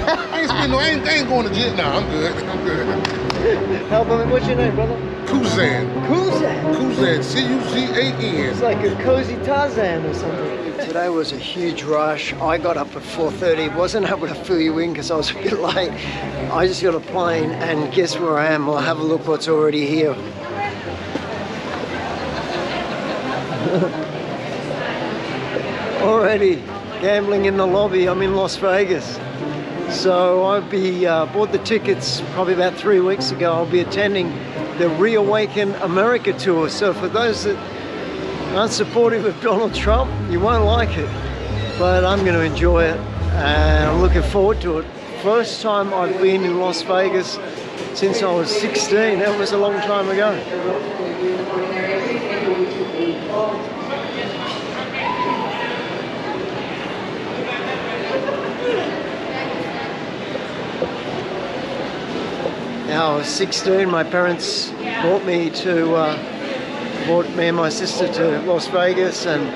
I ain't going to jail. Nah, I'm good. I'm good. Help me. What's your name, brother? Kuzan. Kuzan. Kuzan. C-U-Z-A-N. It's like a cozy Tarzan or something. Today was a huge rush. I got up at 4:30. Wasn't able to fill you in because I was a bit late. I just got a plane, and guess where I am? I'll have a look what's already here. Already gambling in the lobby. I'm in Las Vegas. So bought the tickets probably about 3 weeks ago. I'll be attending the Reawaken America tour. So for those that aren't supportive of Donald Trump, you won't like it. But I'm going to enjoy it, and I'm looking forward to it. First time I've been in Las Vegas since I was 16. That was a long time ago. Now I was 16, my parents brought me and my sister to Las Vegas and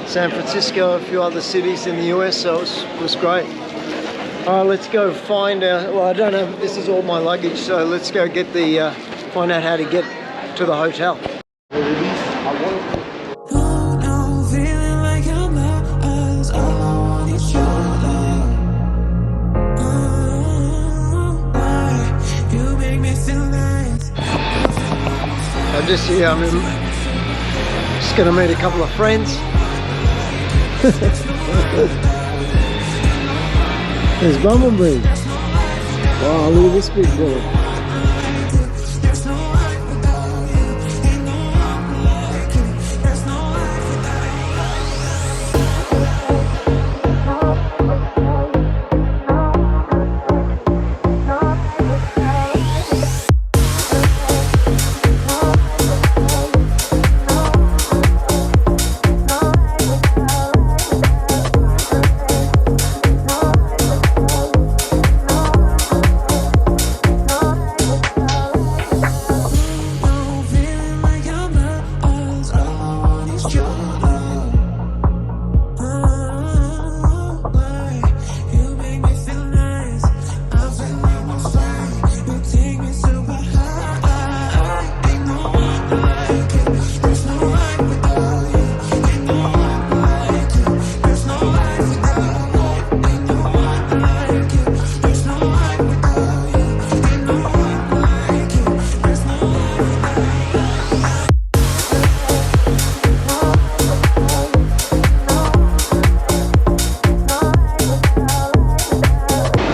San Francisco, a few other cities in the US, so it was great. All right, let's go find out, well, I don't know, this is all my luggage, so let's go get find out how to get to the hotel. I'm just here, just gonna meet a couple of friends. There's Bumblebee. Wow, look at this big boy.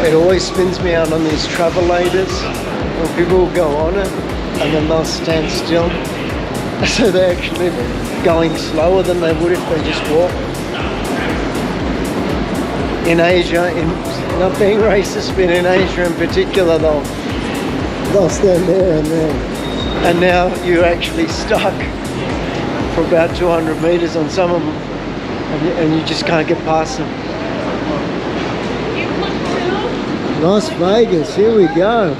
It always spins me out on these travelators when people will go on it and then they'll stand still. So they're actually going slower than they would if they just walk. In Asia, not being racist, but in Asia in particular, they'll stand there and there. And now you're actually stuck for about 200 meters on some of them, and you just can't get past them. Las Vegas, here we go.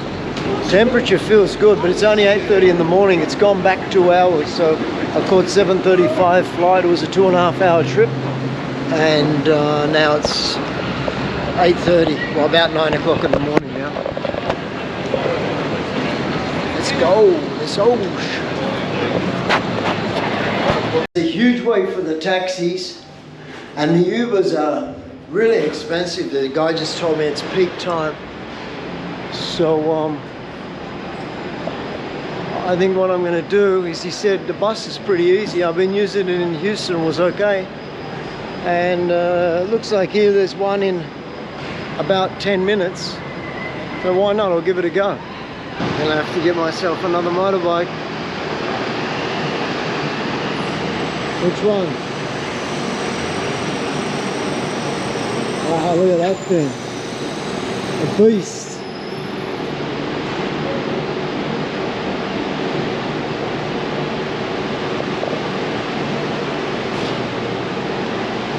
Temperature feels good, but it's only 8:30 in the morning. It's gone back 2 hours, so I caught 7:35 flight. It was a 2.5 hour trip, and now it's 8:30. Well, about 9 o'clock in the morning now. Let's go. Let's go. It's a huge wait for the taxis, and the Ubers are really expensive. The guy just told me it's peak time. So I think what I'm going to do is, he said the bus is pretty easy. I've been using it in Houston, it was okay. And it looks like here there's one in about 10 minutes. So why not? I'll give it a go. Then I have to get myself another motorbike. Which one? Oh, look at that thing. A beast.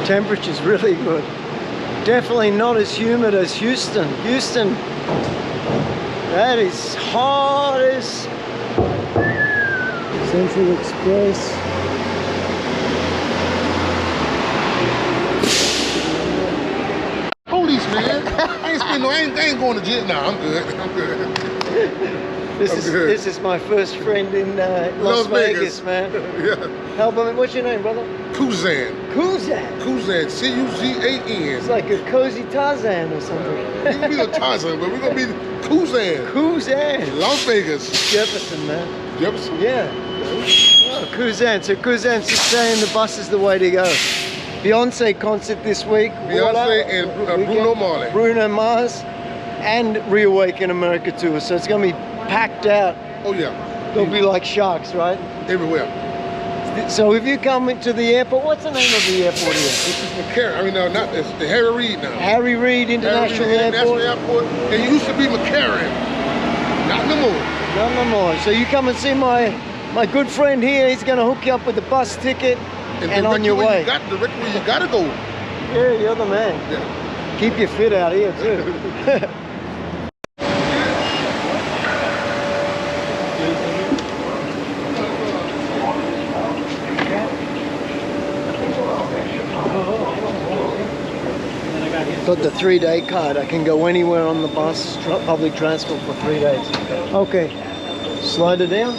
Temperature's really good. Definitely not as humid as Houston. Houston, that is hot as Central Express. Police, man. I ain't spend I ain't going to Vietnam. I'm good. I'm good. This is my first friend in Las Vegas, man. Yeah. How about what's your name, brother? Kuzan. Kuzan. Kuzan. C-U-Z-A-N. It's like a cozy Tarzan or something. We're gonna be a Tarzan, but we're gonna be Kuzan. Kuzan. Las Vegas. Jefferson, man. Jefferson. Yeah. Oh, Kuzan. So Kuzan's just saying the bus is the way to go. Beyonce concert this week. Beyonce and Bruno Mars. Bruno Mars and Reawaken America tour. So it's gonna be packed out. Oh yeah. They'll be like sharks, right? Everywhere. So if you come into the airport, what's the name of the airport here? This is McCarran. I mean, no, not this. The Harry Reid now. Harry Reid International Airport. International Airport. It used to be McCarran. Not no more. Not no more. So you come and see my good friend here. He's going to hook you up with the bus ticket and on your way. Direct where you gotta go. Yeah, you're the man. Yeah. Keep your fit out here too. Got the 3-day card. I can go anywhere on the bus, public transport for 3 days. Okay, slide it down.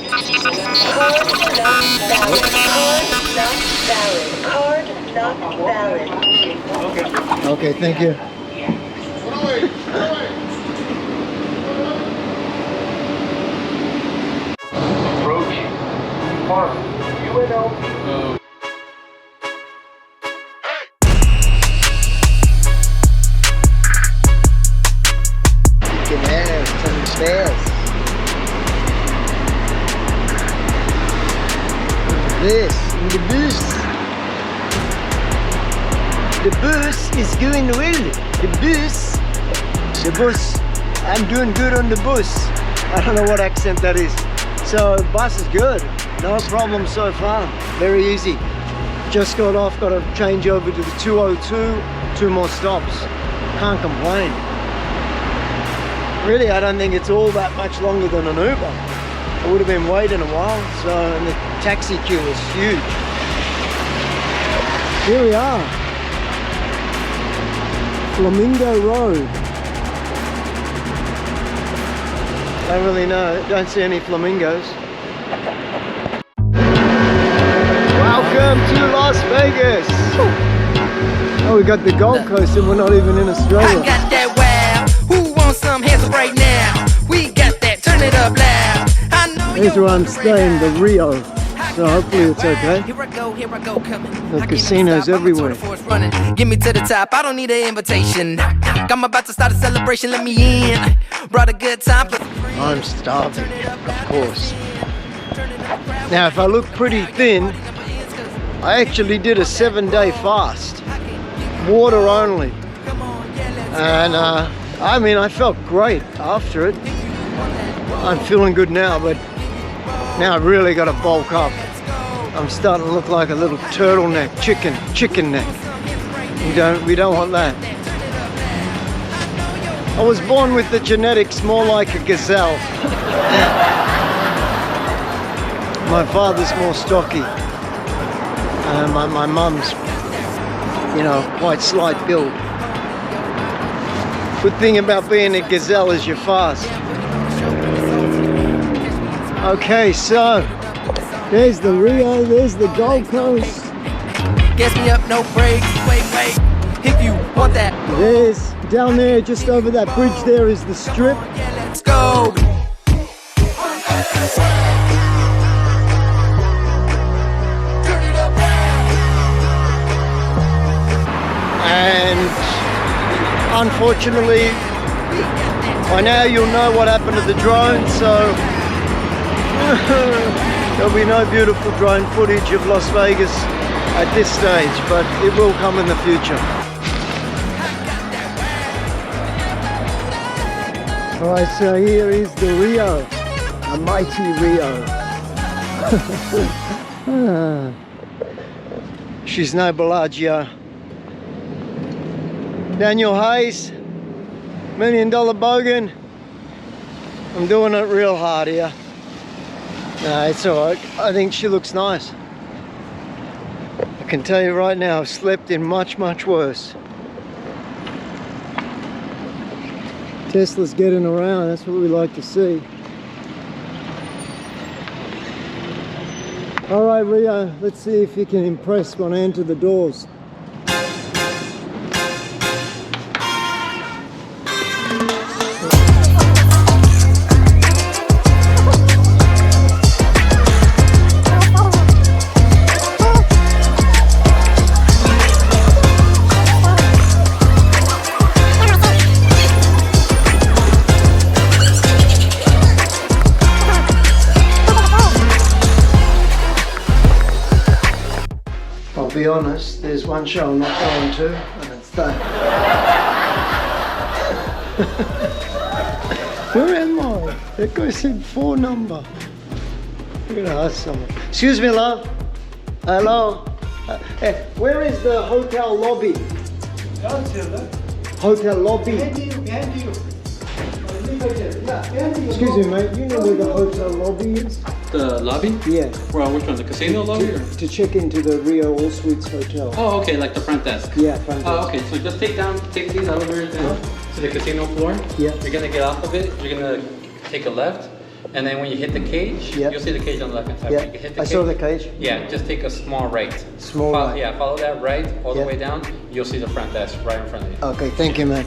Card not valid. Okay, thank you. Approaching Park UNLV. You can have some spares. This in the bus. The bus is going well. The bus. I'm doing good on the bus. I don't know what accent that is. So bus is good. No problem so far. Very easy. Just got off. Got to change over to the 202. 2 more stops. Can't complain. Really, I don't think it's all that much longer than an Uber. I would have been waiting a while, so and the taxi queue is huge. Here we are. Flamingo Road. Don't really know, don't see any flamingos. Welcome to Las Vegas. Oh, we got the Gold Coast and we're not even in Australia. I got that wow. Who wants some hands up right now? We got that. Turn it up loud. I know Here's where I'm staying, the Rio. So hopefully it's okay. Here I go, coming. The casinos everywhere. Get me to the top. I don't need an invitation. I'm about to start a celebration. Let me in. Brought a good time. I'm starving, of course. Now, if I look pretty thin, I actually did a 7-day fast. Water only. And I mean, I felt great after it. I'm feeling good now, but now I've really got to bulk up. I'm starting to look like a little turtleneck, chicken neck. We don't want that. I was born with the genetics more like a gazelle. My father's more stocky. My mum's, you know, quite slight build. Good thing about being a gazelle is you're fast. Okay, so there's the Rio, there's the Gold Coast. Gas me up, no brakes. Wait. If you want that, There's down there, just over that bridge there is the Strip. let's go. And unfortunately, by now you'll know what happened to the drone, so there'll be no beautiful drone footage of Las Vegas at this stage, but it will come in the future. Alright, so here is the Rio, a mighty Rio. She's no Bellagio. Daniel Hayes, $1 Million Bogan. I'm doing it real hard here. No, it's alright. I think she looks nice. I can tell you right now, I've slept in much worse. Tesla's getting around, that's what we like to see. All right, Rio, let's see if you can impress when I enter the doors. I'll be honest, there's one show I'm not going to, and it's that. Where am I? That guy said 4 number. I'm gonna ask someone. Excuse me, love. Hello. Hey, where is the hotel lobby? Hotel lobby. Excuse me, mate. You know where the hotel lobby is? The lobby? Yeah. Well, which one? The casino lobby? Or? To check into the Rio All Suites Hotel. Oh, okay, like the front desk. Yeah, front desk. Oh, okay. So just take these elevators down to the casino floor. Yeah. You're gonna get off of it. You're gonna take a left, and then when you hit the cage, Yeah. you'll see the cage on the left hand side. Yeah. When you hit the I saw the cage. Yeah, just take a small right. Small right. Yeah, follow that right all Yeah. the way down. You'll see the front desk right in front of you. Okay, thank you, man.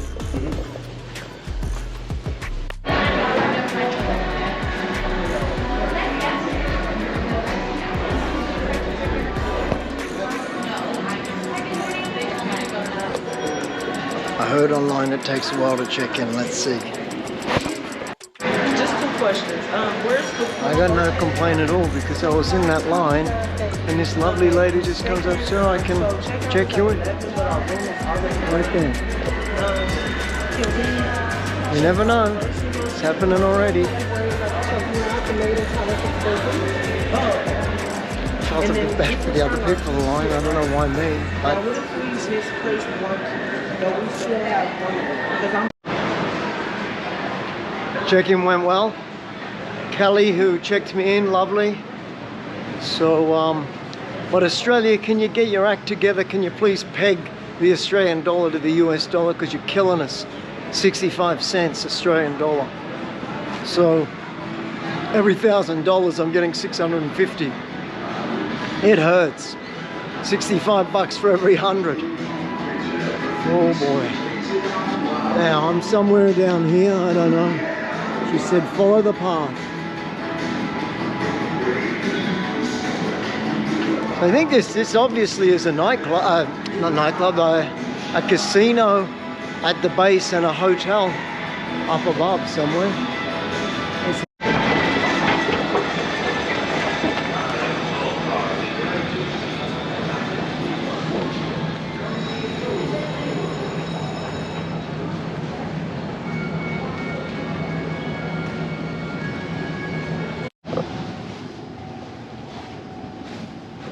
I heard online it takes a while to check in. Let's see. Just 2 questions. Where's the I got no complaint at all because I was in that line and this lovely lady just comes up, sir, I can check you in. Right there. You never know. It's happening already. Felt a bit bad for the other people in the line. I don't know why me. But what if we misplaced one? But we still have one because I'm check-in went well. Kelly, who checked me in, lovely. So, but Australia, can you get your act together? Can you please peg the Australian dollar to the US dollar? Because you're killing us. 65 cents Australian dollar. So, every $1,000 I'm getting 650. It hurts. 65 bucks for every 100. Oh boy. Now, I'm somewhere down here, I don't know. She said, follow the path. I think this obviously is a nightclub, not nightclub, a casino at the base and a hotel up above somewhere.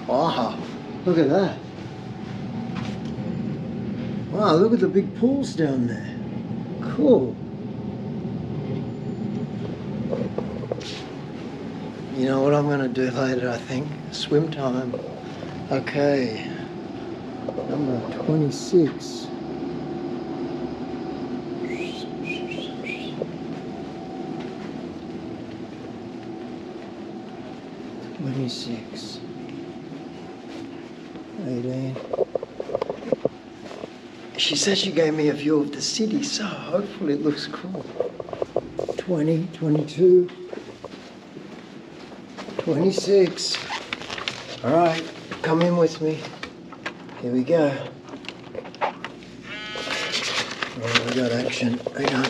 Wow, look at that. Wow, look at the big pools down there. Cool. You know what I'm going to do later, I think? Swim time. Okay. Number 26. $26. 18. She said she gave me a view of the city, so hopefully it looks cool. 20, 22, 26. All right, come in with me. Here we go. Oh, we got action. Hang on.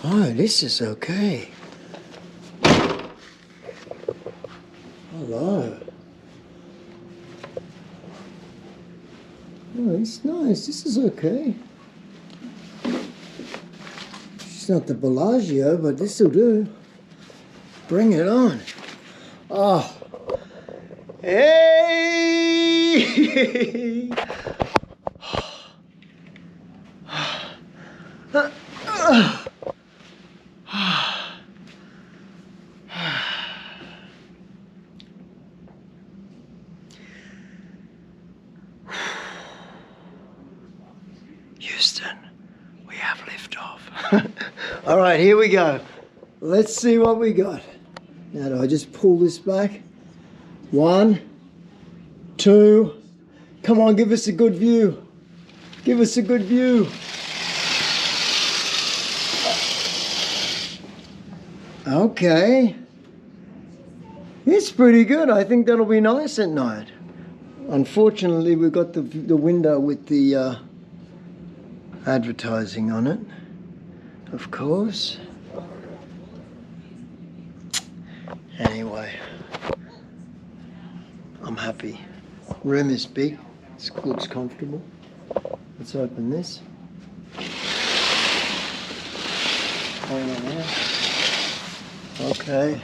Oh, this is okay. Hello. Oh, it's nice. This is okay. It's not the Bellagio, but this will do. Bring it on. Oh. Hey! All right, here we go. Let's see what we got. Now, do I just pull this back? 1, 2. Come on, give us a good view. Give us a good view. Okay. It's pretty good. I think that'll be nice at night. Unfortunately, we've got the window with the advertising on it, of course. Anyway, I'm happy. Room is big. It looks comfortable. Let's open this. Okay.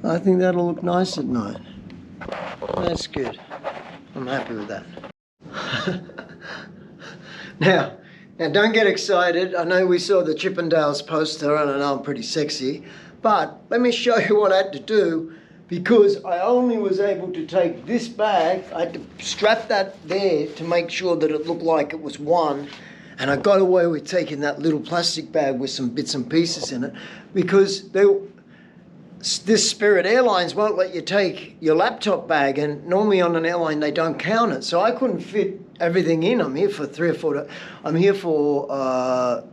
I think that'll look nice at night. That's good. I'm happy with that. Now don't get excited. I know we saw the Chippendales poster and I know I'm pretty sexy, but let me show you what I had to do because I only was able to take this bag. I had to strap that there to make sure that it looked like it was one, and I got away with taking that little plastic bag with some bits and pieces in it because this Spirit Airlines won't let you take your laptop bag, and normally on an airline they don't count it, so I couldn't fit everything in. I'm here for 3 or 4 days. I'm here for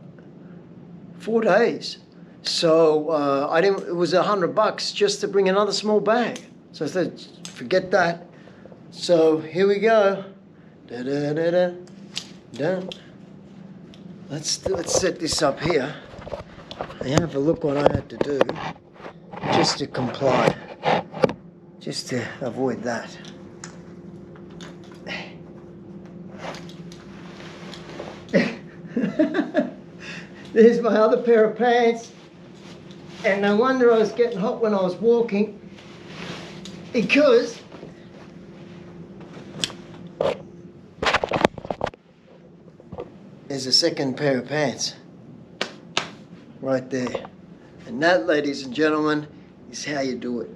4 days, so I didn't. It was $100 just to bring another small bag. So I said, forget that. So here we go. Done. Let's set this up here and have a look what I had to do. Just to comply, just to avoid that. There's my other pair of pants, and no wonder I was getting hot when I was walking, because there's a second pair of pants right there. And that, ladies and gentlemen, is how you do it.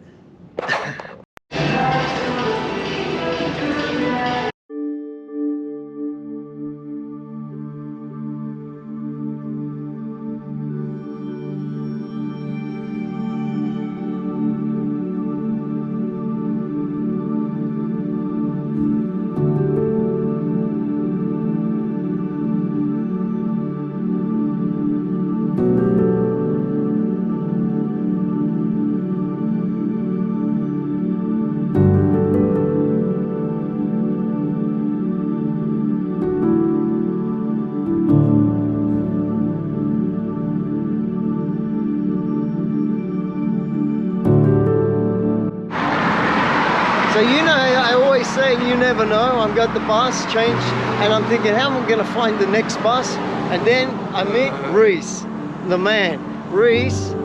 So you know, I always say you never know. I've got the bus changed and I'm thinking, how am I going to find the next bus? And then I meet Reese, the man. Reese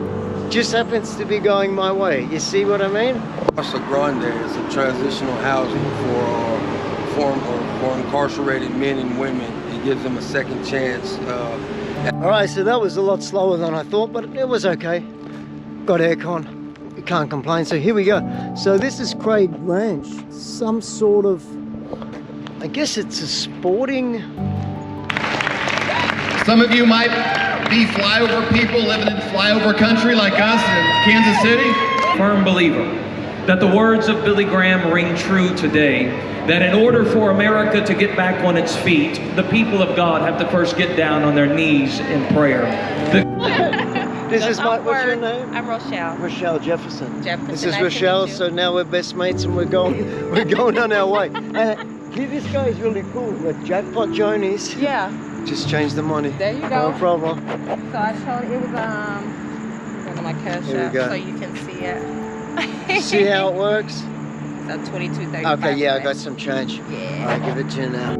just happens to be going my way. You see what I mean? Casa Grande is a transitional housing for incarcerated men and women. It gives them a second chance. All right, so that was a lot slower than I thought, but it was okay. Got aircon. Can't complain. So here we go. So this is Craig Ranch, some sort of, I guess it's a sporting. Some of you might be flyover people living in flyover country like us in Kansas City. Firm believer that the words of Billy Graham ring true today, that in order for America to get back on its feet, the people of God have to first get down on their knees in prayer. This is my, what's your name? I'm Rochelle. Rochelle Jefferson. Jefferson. This is Nice to Rochelle, meet you. so now we're best mates and we're going on our way. This guy's really cool. We're Jackpot Jonies. Yeah. Just change the money. There you go. No problem. So I showed it was one of my cash Here we apps, go. so you can see it. See how it works? So $22.35. Okay, yeah, I got some change. Yeah. I'll give it to you now.